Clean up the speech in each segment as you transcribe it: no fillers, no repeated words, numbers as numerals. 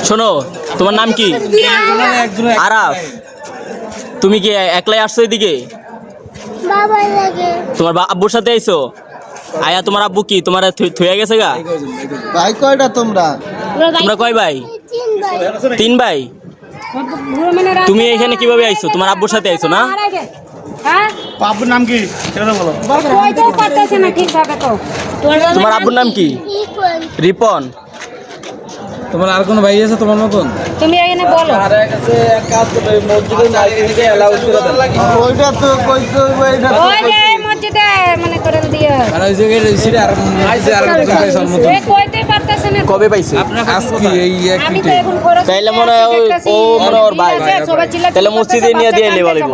শোনো, তোমার নাম কি? আরাফ। তুমি কি একলাই আসছো এদিকে? তোমার আব্বুর সাথে আইছো? আয়া তোমার আব্বু কি তোমার থুয়ে গেছে গা? ভাই কয়টা তোমরা? তোমরা কয় ভাই? 3 ভাই। তুমি এখানে কিভাবে আইছো? তোমার আব্বুর সাথে আইছো না? আব্বুর নাম কি সেটা বলো। তোমার আব্বুর নাম কি? রিপন। তোমার আর কোনো ভাই আছে তোমার মতন? তুমি এখানে বলো। ওইটা তো কইতো ওইটা তো ওই যে মসজিদে মনে করেন দিয়ে আর ওই জায়গায় রইছি আর আইছে আর কিছু পাইছার মতন। এ কইতে পারতেছ না। কবে পাইছে? আজকে এই এক আমি তো মিনিটে। এখন খরচ তাইলে মনে হয় ও মনে হয় ওর ভাই। তাহলে মসজিদে নিয়ে দিয়ে এলে বলিব।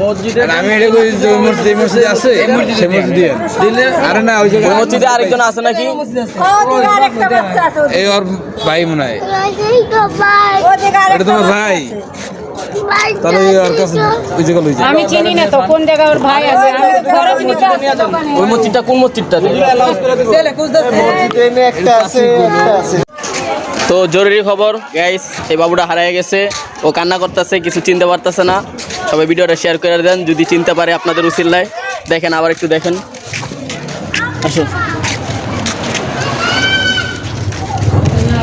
মসজিদে আমি এটা কই যে মসজিদ আছে সেই মসজিদে দিলে আরে না ওই ওই জায়গায় মসজিদে আরেকজন আছে নাকি? এই ওর ভাই মনে হয়। এটা তোমার ভাই? তাহলে ওর কাছে ওই জায়গায় লই যাও। আমি চিনি না তো কোন জায়গায় ওর ভাই আছে। আমি খরচ নিতে আসছি দোকানে। ওই মসজিদটা কোন মসজিদটা? মসজিদে এনে একটা আছে একটা আছে। তো জরুরি খবর গাইস, এই বাবুটা হারিয়ে গেছে। ও কান্না করতেছে, কিছু চিনতে পারতেছে না। সবাই ভিডিওটা শেয়ার করে দেন যদি চিনতে পারে আপনাদের উসিলায়। দেখেন, আবার একটু দেখেন। আসো।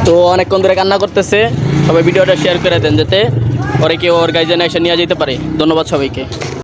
তো অনেকক্ষণ ধরে কান্না করতেছে, সবাই ভিডিওটা শেয়ার করে দেন যাতে ওরে কেউ ওর গাইজেন এসে নিয়ে যেতে পারে। ধন্যবাদ সবাইকে।